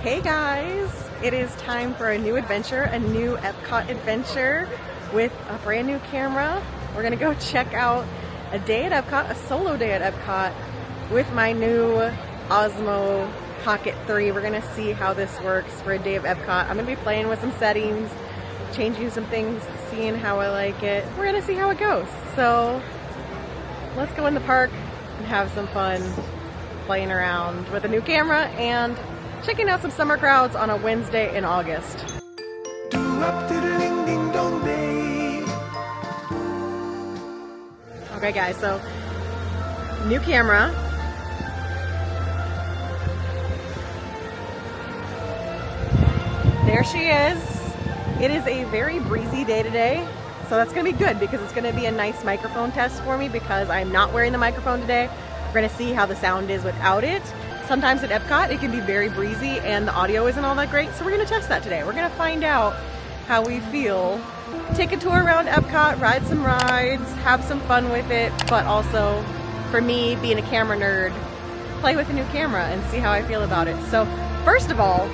Hey guys, it is time for a new adventure, a new Epcot adventure with a brand new camera. We're gonna go check out a day at Epcot, a solo day at Epcot with my new Osmo Pocket 3. We're gonna see how this works for a day of Epcot. I'm gonna be playing with some settings, changing some things, seeing how I like it. We're gonna see how it goes. So let's go in the park and have some fun playing around with a new camera and checking out some summer crowds on a Wednesday in August. Okay guys, so new camera. There she is. It is a very breezy day today, so that's gonna be good because it's gonna be a nice microphone test for me because I'm not wearing the microphone today. We're gonna see how the sound is without it. Sometimes at Epcot it can be very breezy and the audio isn't all that great, so we're gonna test that today. We're gonna find out how we feel. Take a tour around Epcot, ride some rides, have some fun with it, but also, for me, being a camera nerd, play with a new camera and see how I feel about it. So, first of all,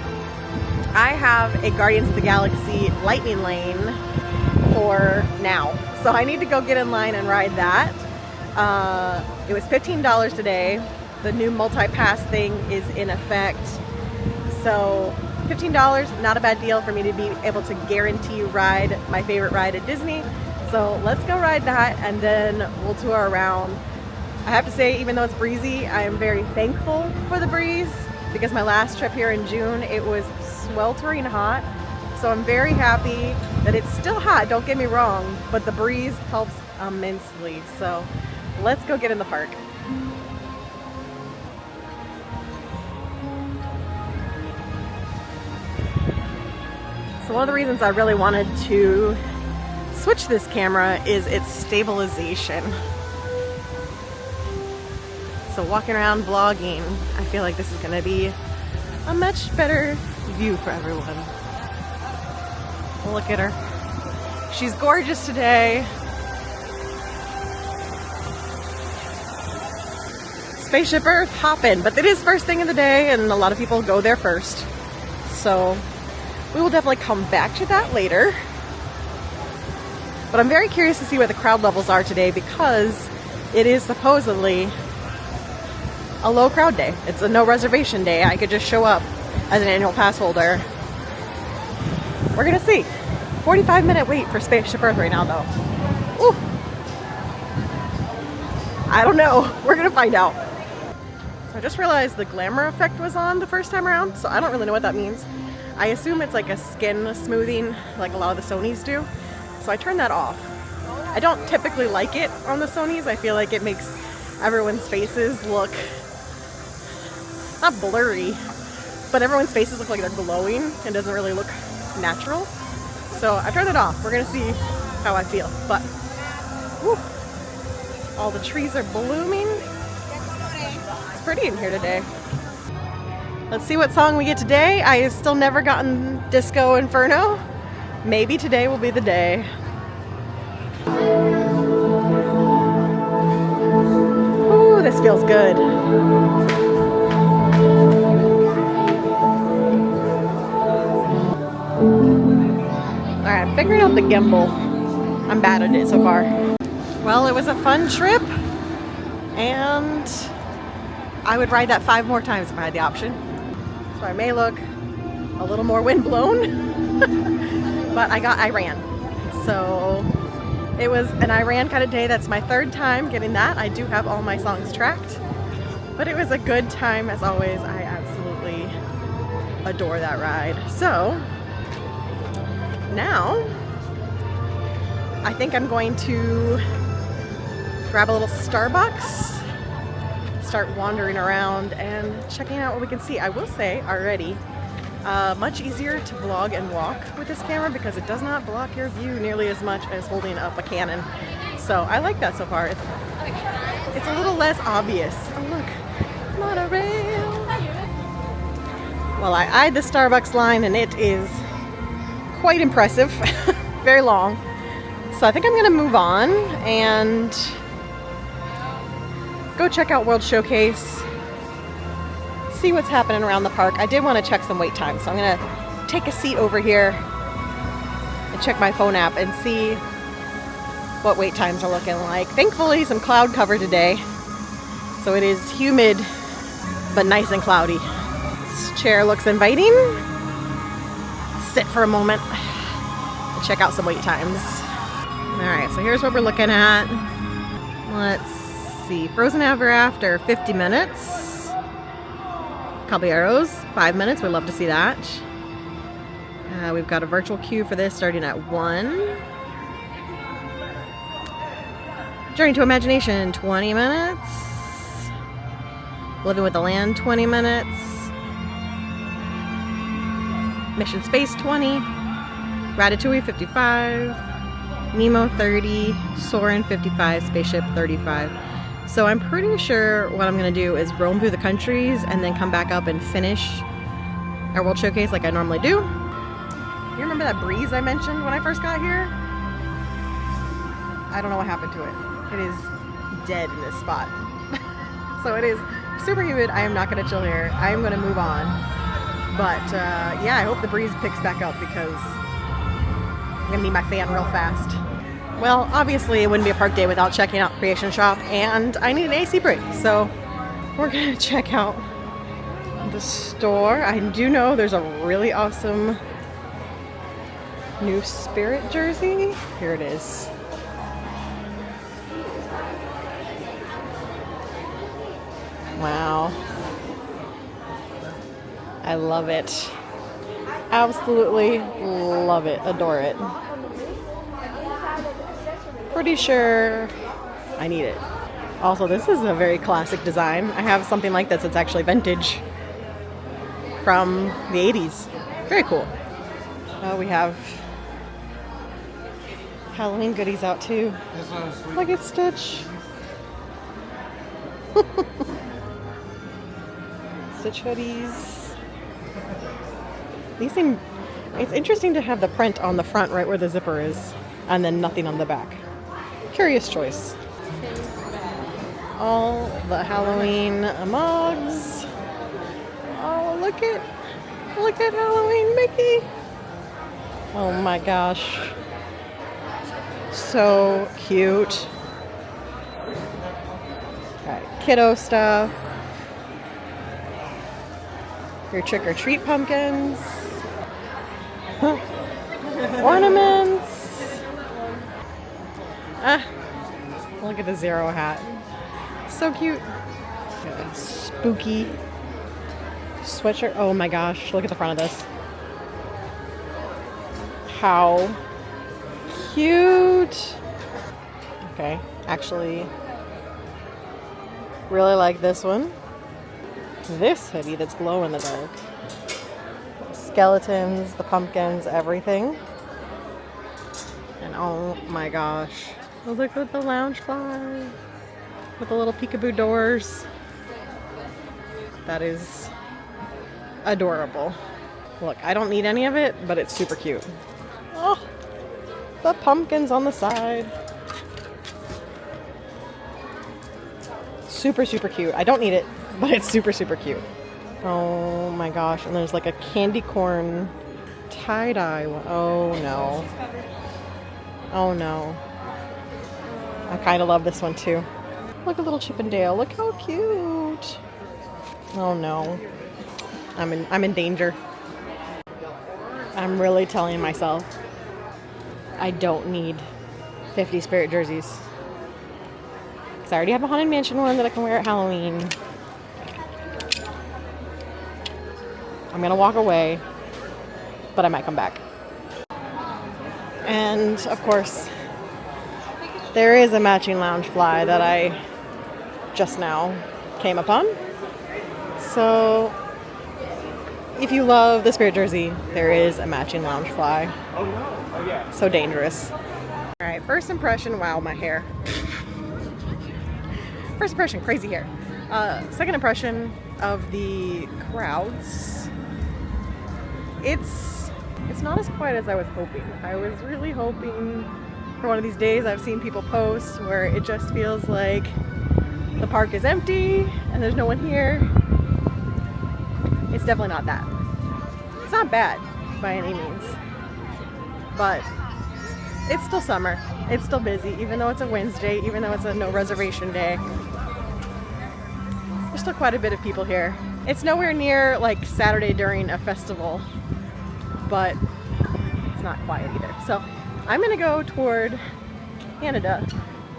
I have a Guardians of the Galaxy Lightning Lane for now. So I need to go get in line and ride that. It was $15 today. The new multi-pass thing is in effect. So $15, not a bad deal for me to be able to guarantee ride my favorite ride at Disney. So let's go ride that and then we'll tour around. I have to say, even though it's breezy, I am very thankful for the breeze because my last trip here in June, it was sweltering hot. So I'm very happy that it's still hot, don't get me wrong, but the breeze helps immensely. So let's go get in the park. So one of the reasons I really wanted to switch this camera is its stabilization. So walking around vlogging, I feel like this is gonna be a much better view for everyone. Look at her. She's gorgeous today. Spaceship Earth hopping, but it is first thing in the day and a lot of people go there first. So we will definitely come back to that later. But I'm very curious to see what the crowd levels are today because it is supposedly a low crowd day. It's a no reservation day. I could just show up as an annual pass holder. We're gonna see. 45-minute wait for Spaceship Earth right now though. Ooh. I don't know. We're gonna find out. So I just realized the glamour effect was on the first time around, so I don't really know what that means. I assume it's like a skin smoothing like a lot of the Sonys do. So I turned that off. I don't typically like it on the Sonys. I feel like it makes everyone's faces look not blurry, but everyone's faces look like they're glowing and doesn't really look natural. So I turned it off. We're gonna see how I feel. But whew, all the trees are blooming. It's pretty in here today. Let's see what song we get today. I have still never gotten Disco Inferno. Maybe today will be the day. Ooh, this feels good. Alright, I'm figuring out the gimbal. I'm bad at it so far. Well, it was a fun trip, and I would ride that 5 more times if I had the option. So I may look a little more windblown, but I ran. So it was an I ran kind of day. That's my 3rd time getting that. I do have all my songs tracked, but it was a good time as always. I absolutely adore that ride. So now I think I'm going to grab a little Starbucks, start wandering around and checking out what we can see. I will say already, much easier to vlog and walk with this camera because it does not block your view nearly as much as holding up a Canon. So I like that so far. It's a little less obvious. Oh look, monorail. Well, I eyed the Starbucks line and it is quite impressive, very long. So I think I'm gonna move on and go check out World Showcase, see what's happening around the park. I did want to check some wait times, so I'm gonna take a seat over here and check my phone app and see what wait times are looking like. Thankfully, some cloud cover today, so it is humid but nice and cloudy. This chair looks inviting. Sit for a moment and check out some wait times. All right, so here's what we're looking at. Let's see, Frozen Ever After, 50 minutes. Caballeros, 5 minutes, we'd love to see that. We've got a virtual queue for this starting at 1. Journey to Imagination, 20 minutes. Living with the Land, 20 minutes. Mission Space, 20. Ratatouille, 55. Nemo, 30. Soarin', 55. Spaceship, 35. So I'm pretty sure what I'm going to do is roam through the countries and then come back up and finish our World Showcase like I normally do. You remember that breeze I mentioned when I first got here? I don't know what happened to it. It is dead in this spot. So it is super humid. I am not going to chill here. I am going to move on. But yeah, I hope the breeze picks back up because I'm going to need my fan real fast. Well, obviously it wouldn't be a park day without checking out Creation Shop, and I need an AC break. So we're going to check out the store. I do know there's a really awesome new Spirit jersey. Here it is. Wow. I love it. Absolutely love it. Adore it. Pretty sure I need it. Also, this is a very classic design. I have something like this. It's actually vintage from the 80s. Very cool. We have Halloween goodies out too. Look at Stitch. Stitch hoodies. These seem, it's interesting to have the print on the front right where the zipper is and then nothing on the back. Curious choice. All the Halloween mugs. Oh, look at Halloween Mickey. Oh my gosh. So cute. Got kiddo stuff. Your trick-or-treat pumpkins. Ornaments. Look at the Zero hat. So cute. Spooky sweatshirt. Oh my gosh, look at the front of this. How cute. Okay, actually really like this one. This hoodie that's glow in the dark. Skeletons, the pumpkins, everything. And oh my gosh. Look at the Loungefly with the little peekaboo doors. That is adorable. Look, I don't need any of it, but it's super cute. Oh, the pumpkins on the side. Super, super cute. I don't need it, but it's super, super cute. Oh my gosh. And there's like a candy corn tie-dye one. Oh no. Oh no. I kind of love this one too. Look at little Chip and Dale. Look how cute. Oh no. I'm in danger. I'm really telling myself I don't need 50 Spirit jerseys. Because I already have a Haunted Mansion one that I can wear at Halloween. I'm going to walk away, but I might come back. And of course, there is a matching Loungefly that I just now came upon. So if you love the Spirit jersey, there is a matching Loungefly. Oh no. Oh yeah. So dangerous. Alright, first impression, wow, my hair. First impression, crazy hair. Second impression of the crowds. It's not as quiet as I was hoping. I was really hoping for one of these days. I've seen people post where it just feels like the park is empty and there's no one here. It's definitely not that. It's not bad by any means, but it's still summer. It's still busy, even though it's a Wednesday, even though it's a no reservation day. There's still quite a bit of people here. It's nowhere near like Saturday during a festival, but it's not quiet either. So I'm gonna go toward Canada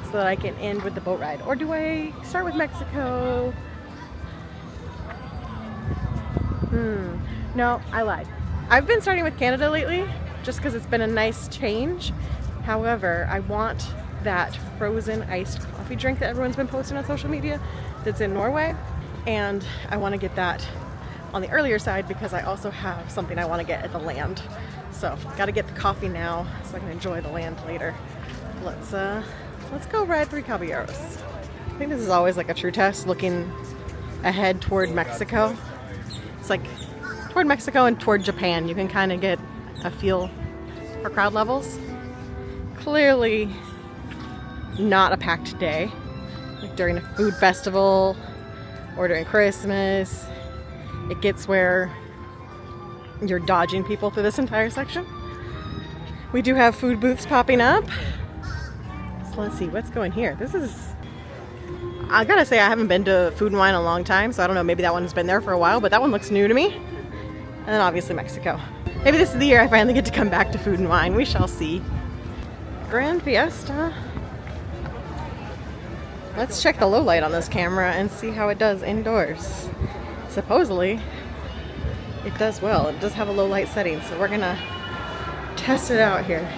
so that I can end with the boat ride. Or do I start with Mexico? No, I lied. I've been starting with Canada lately just because it's been a nice change. However, I want that frozen iced coffee drink that everyone's been posting on social media that's in Norway, and I want to get that on the earlier side because I also have something I want to get at the land. So got to get the coffee now so I can enjoy the land later. Let's go ride 3 Caballeros. I think this is always like a true test, looking ahead toward Mexico. It's like toward Mexico and toward Japan. You can kind of get a feel for crowd levels. Clearly not a packed day, like during a food festival or during Christmas. It gets where you're dodging people through this entire section. We do have food booths popping up. So let's see what's going here. I gotta say, I haven't been to Food and Wine in a long time, so I don't know, maybe that one's been there for a while, but that one looks new to me. And then obviously Mexico. Maybe this is the year I finally get to come back to Food and Wine. We shall see. Grand Fiesta. Let's check the low light on this camera and see how it does indoors. Supposedly, it does well. It does have a low light setting, so we're gonna test it out here.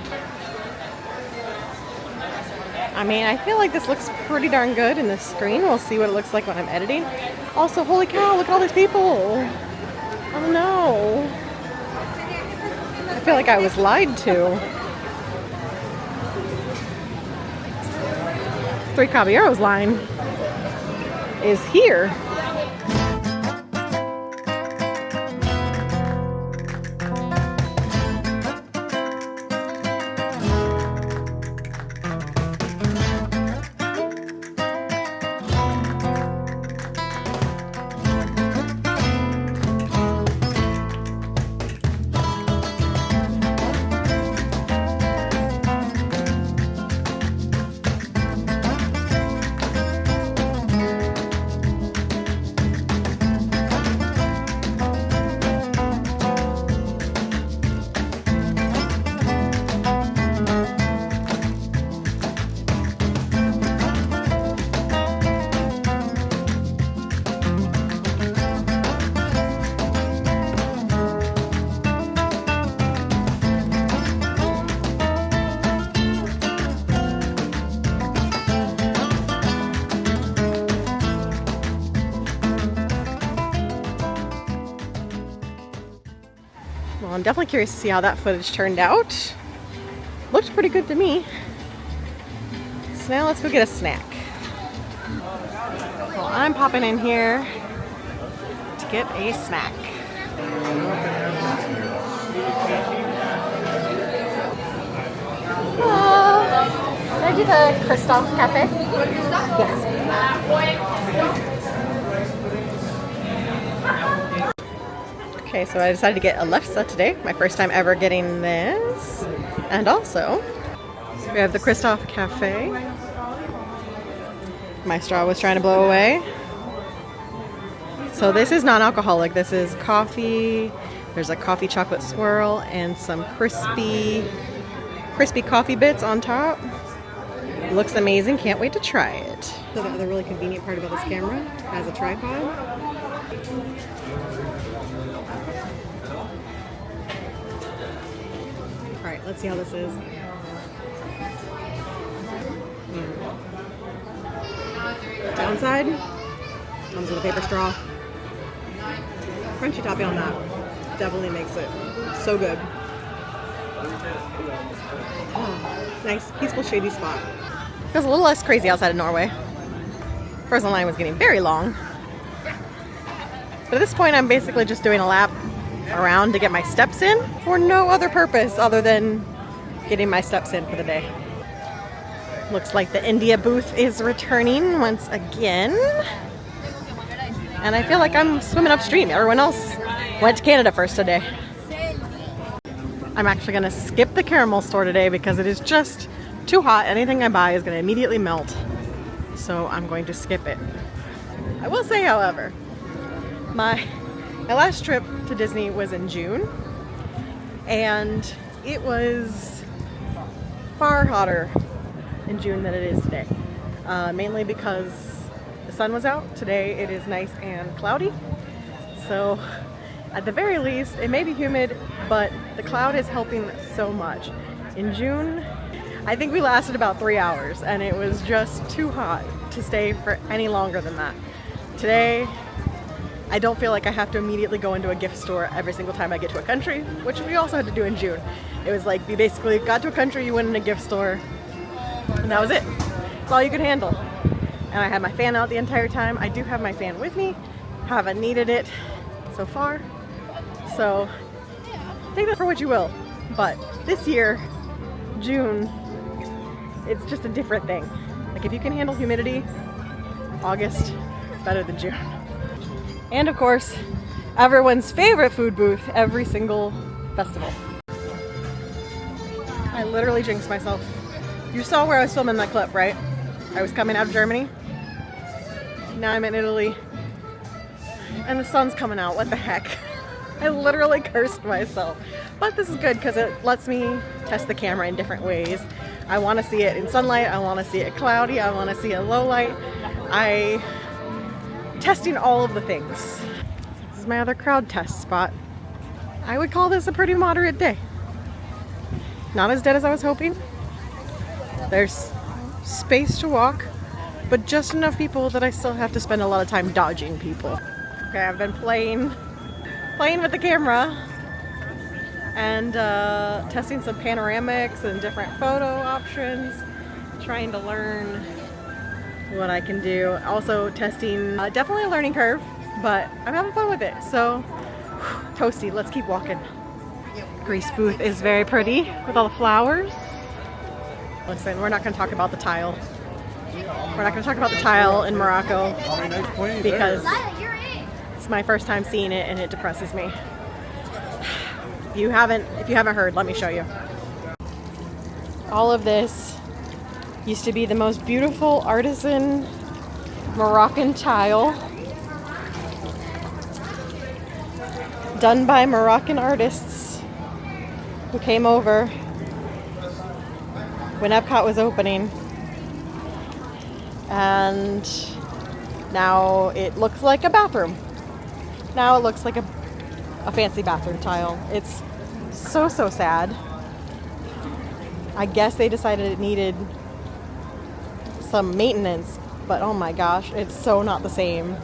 I mean, I feel like this looks pretty darn good in the screen. We'll see what it looks like when I'm editing. Also, holy cow, look at all these people. Oh no. I feel like I was lied to. 3 Caballeros line is here. Well, I'm definitely curious to see how that footage turned out. Looked pretty good to me. So now let's go get a snack. Well, I'm popping in here to get a snack. Hello. Can I do the Crystal Cafe? Yes. Okay, so I decided to get a lefse today. My first time ever getting this. And also, we have the Christoph Cafe. My straw was trying to blow away. So this is non-alcoholic. This is coffee. There's a coffee chocolate swirl and some crispy coffee bits on top. It looks amazing. Can't wait to try it. So the other really convenient part about this camera, it has a tripod. Alright, let's see how this is. Downside, comes with a paper straw. Crunchy topping on that definitely makes it so good. Oh, nice, peaceful, shady spot. It was a little less crazy outside of Norway. Frozen line was getting very long. But at this point, I'm basically just doing a lap around to get my steps in for no other purpose other than getting my steps in for the day. Looks like the India booth is returning once again. And I feel like I'm swimming upstream. Everyone else Went to Canada first today. I'm actually gonna skip the caramel store today because it is just too hot. Anything I buy is gonna immediately melt. So I'm going to skip it. I will say, however, my last trip to Disney was in June, and it was far hotter in June than it is today. Mainly because the sun was out. Today it is nice and cloudy. So at the very least, it may be humid, but the cloud is helping so much. In June, I think we lasted about 3 hours, and it was just too hot to stay for any longer than that. Today, I don't feel like I have to immediately go into a gift store every single time I get to a country, which we also had to do in June. It was like, you basically got to a country, you went in a gift store, and that was it. That's all you could handle. And I had my fan out the entire time. I do have my fan with me. Haven't needed it so far. So take that for what you will. But this year, June, it's just a different thing. Like, if you can handle humidity, August, better than June. And of course, everyone's favorite food booth every single festival. I literally jinxed myself. You saw where I was filming that clip, right? I was coming out of Germany. Now I'm in Italy. And the sun's coming out. What the heck? I literally cursed myself. But this is good because it lets me test the camera in different ways. I want to see it in sunlight. I want to see it cloudy. I want to see it low light. Testing all of the things. This is my other crowd test spot. I would call this a pretty moderate day. Not as dead as I was hoping. There's space to walk, but just enough people that I still have to spend a lot of time dodging people. Okay, I've been playing with the camera and testing some panoramics and different photo options, trying to learn what I can do. Also testing, definitely a learning curve, but I'm having fun with it. So, toasty, let's keep walking. Greece booth is very pretty with all the flowers. Listen, we're not going to talk about the tile. We're not going to talk about the tile in Morocco because it's my first time seeing it and it depresses me. If you haven't heard, let me show you. All of this used to be the most beautiful artisan Moroccan tile done by Moroccan artists who came over when Epcot was opening, and now it looks like a bathroom. Now it looks like a fancy bathroom tile. It's so sad. I guess they decided it needed some maintenance, but oh my gosh, it's so not the same.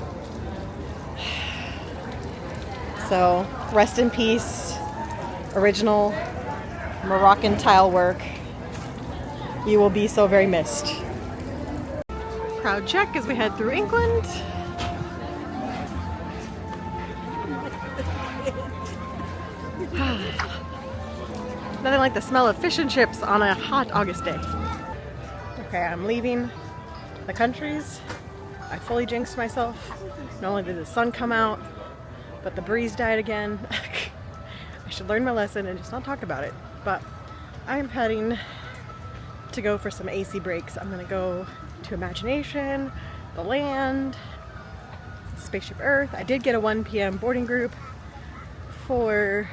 So rest in peace, original Moroccan tile work. You will be so very missed. Crowd check as we head through England. Nothing like the smell of fish and chips on a hot August day. Okay, I'm leaving the countries. I fully jinxed myself. Not only did the sun come out, but the breeze died again. I should learn my lesson and just not talk about it. But I'm heading to go for some AC breaks. I'm gonna go to Imagination, the Land, Spaceship Earth. I did get a 1 p.m. boarding group for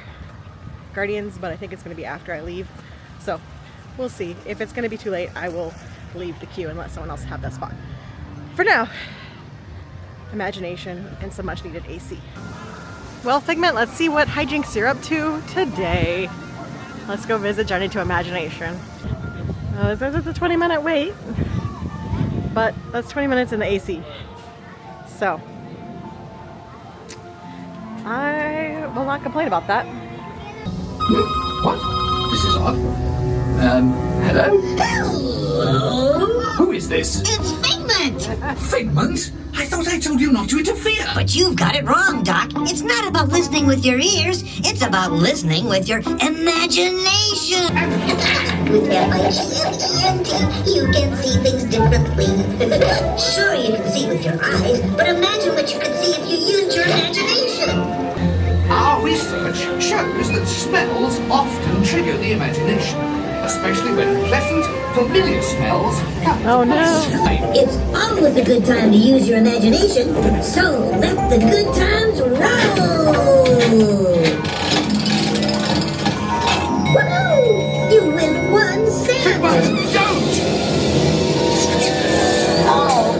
Guardians, but I think it's gonna be after I leave. So we'll see. If it's gonna be too late, I will leave the queue and let someone else have that spot. For now, Imagination and some much needed AC. Well, Figment, let's see what hijinks you're up to today. Let's go visit Journey to Imagination. It says it's a 20-minute wait, but that's 20 minutes in the AC. So, I will not complain about that. What? This is odd. Hello? Hello? Who is this? It's Figment! Figment? I thought I told you not to interfere. But you've got it wrong, Doc. It's not about listening with your ears. It's about listening with your imagination. With M-I-G-N-E-N-T, you can see things differently. Sure, you can see with your eyes, but imagine what you could see if you used your imagination. Oh, Research shows that smells often trigger the imagination, especially when pleasant, familiar smells happen. Oh no. It's always a good time to use your imagination, so let the good times roll! Woohoo! You win one cent! But don't! Oh,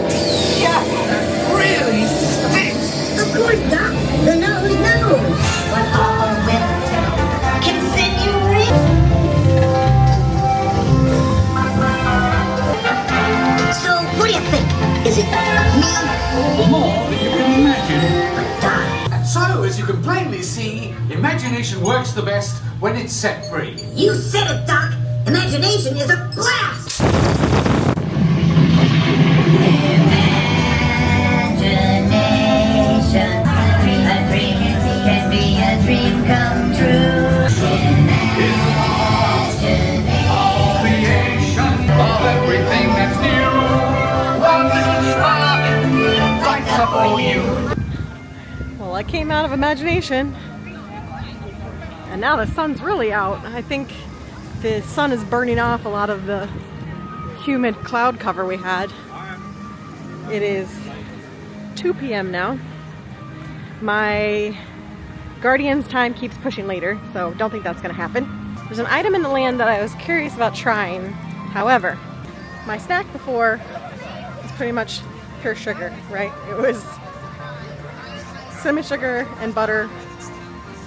yeah, that really stinks. Of course, Doc. The nose knows. What all with can send you So, what do you think? Is it me? More than you can imagine. Doc, So, as you can plainly see, imagination works the best when it's set free. you said it, Doc. Imagination is a blast. Imagination. A dream can be a dream come true. All creation of everything that's new. One little spark lights up for you. Well, I came out of imagination, and now the sun's really out. I think the sun is burning off a lot of the humid cloud cover we had. It is 2 p.m. now. My Guardian's time keeps pushing later, so don't think that's gonna happen. There's an item in the land that I was curious about trying. However, my snack before was pretty much pure sugar, right? It was cinnamon sugar and butter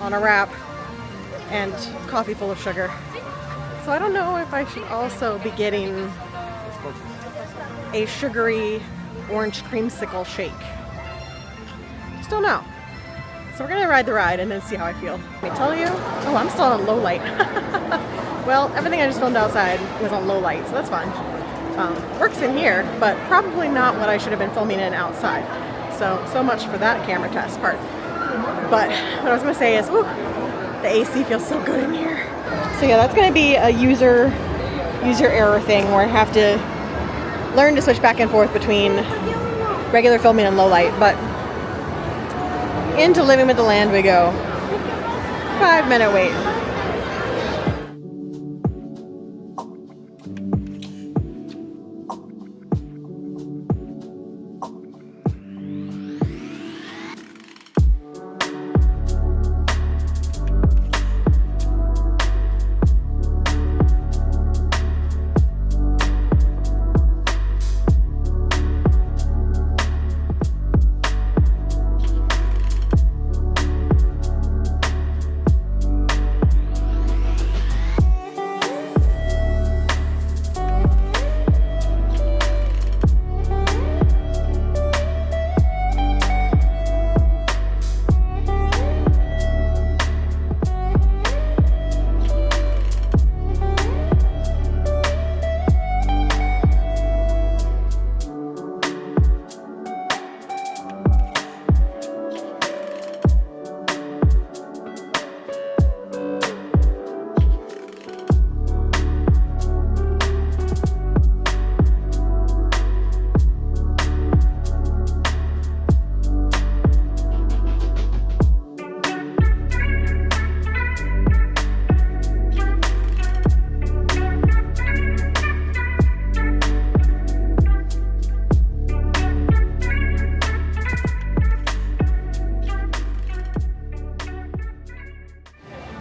on a wrap and coffee full of sugar. So I don't know if I should also be getting a sugary orange creamsicle shake. Just don't know. So we're gonna ride the ride and then see how I feel. Let me tell you, oh, I'm still on low light. Well, everything I just filmed outside was on low light, so that's fine. Works in here, but probably not what I should have been filming in outside. So much for that camera test part. But what I was gonna say is, ooh, the AC feels so good in here. So yeah, that's gonna be a user error thing where I have to learn to switch back and forth between regular filming and low light, but into living with the land we go. 5-minute wait.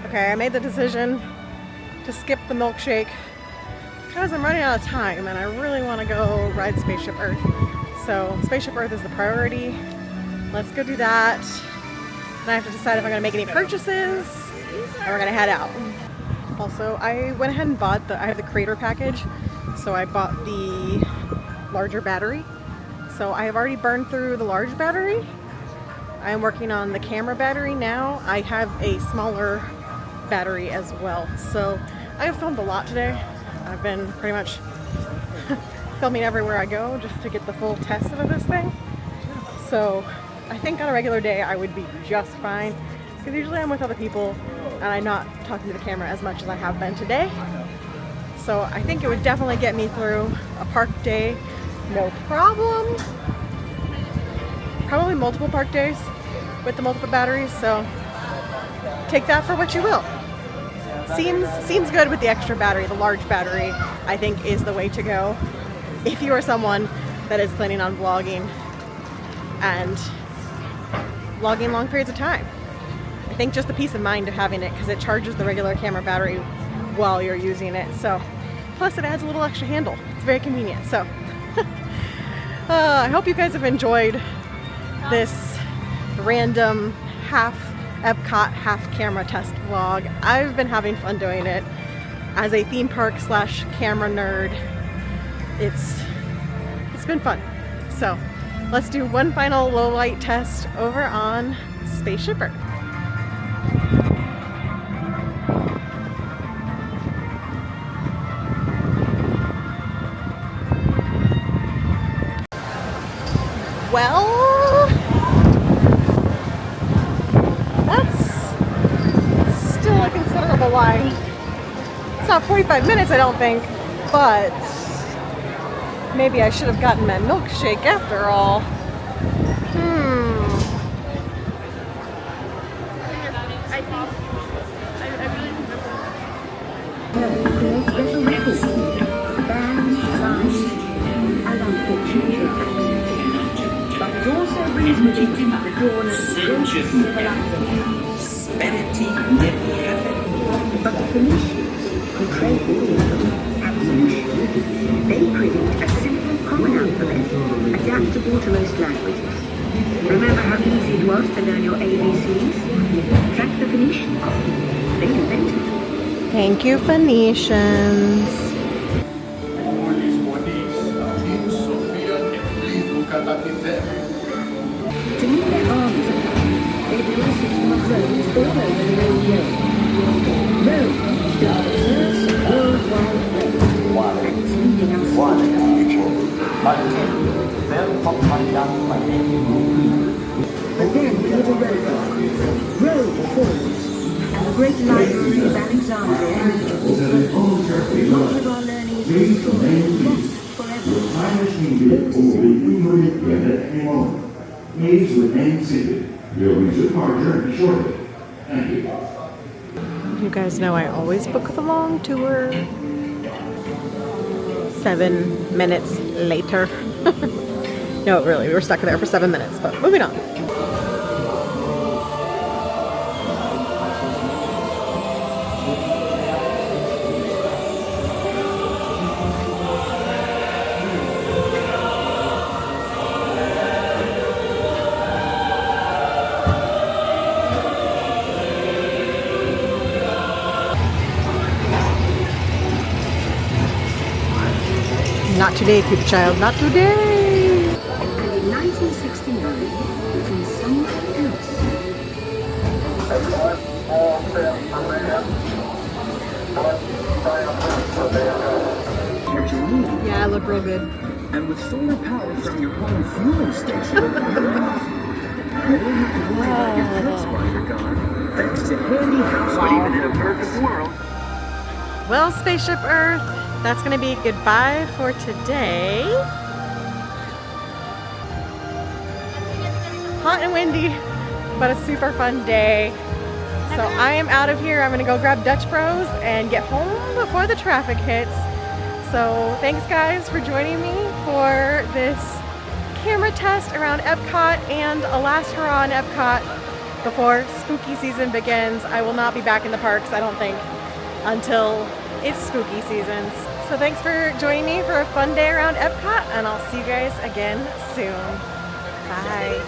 Okay, I made the decision to skip the milkshake because I'm running out of time and I really want to go ride Spaceship Earth. So Spaceship Earth is the priority. Let's go do that. Then I have to decide if I'm going to make any purchases and we're going to head out. Also, I went ahead and bought I have the Creator package, so I bought the larger battery. So I have already burned through the large battery. I am working on the camera battery now. I have a smaller battery as well. So I have filmed a lot today. I've been pretty much filming everywhere I go just to get the full test of this thing. So I think on a regular day I would be just fine because usually I'm with other people and I'm not talking to the camera as much as I have been today. So I think it would definitely get me through a park day, no problem. Probably multiple park days with the multiple batteries, so take that for what you will. Seems good with the extra battery. The large battery, I think, is the way to go if you are someone that is planning on vlogging and vlogging long periods of time. I think just the peace of mind of having it, because it charges the regular camera battery while you're using it. So, plus it adds a little extra handle. It's very convenient. So, I hope you guys have enjoyed this random half Epcot, half camera test vlog. I've been having fun doing it as a theme park slash camera nerd. It's been fun. So let's do one final low light test over on Spaceship Earth. Well, still a considerable line. It's not 45 minutes, I don't think, but maybe I should have gotten my milkshake after all. But it also brings with it the dawn of civilization. But the Phoenicians, who trade with England, had solutions. They predict a simple common alphabet, adaptable to most languages. Remember how easy it was to learn your ABCs? Thank the Phoenicians. They invented it. Thank you, Phoenicians. To meet their armies, they built a system of roads all over the Riverview. Rome is the first worldwide road, and it's leading us to the future. But then we hit a roadblock. Rome falls, and the great library of Alexandria is broken. Much of our learning is destroyed, lost forever. Please remain seated. We'll resume our journey shortly. Thank you. You guys know I always book the long tour. 7 minutes later. No, really, we were stuck there for 7 minutes, but moving on. Not today, good child, not today. And in 1969, it was somewhere else. Yeah, I look real good. And with solar power from your home fueling station, you don't have to worry about your fuel spark gone. Thanks to handy household, even in a perfect world. Well, Spaceship Earth, that's going to be goodbye for today. Hot and windy, but a super fun day. So I am out of here. I'm going to go grab Dutch Bros and get home before the traffic hits. So thanks guys for joining me for this camera test around Epcot and a last hurrah on Epcot before spooky season begins. I will not be back in the parks, I don't think, until it's spooky season. So thanks for joining me for a fun day around Epcot, and I'll see you guys again soon. Bye.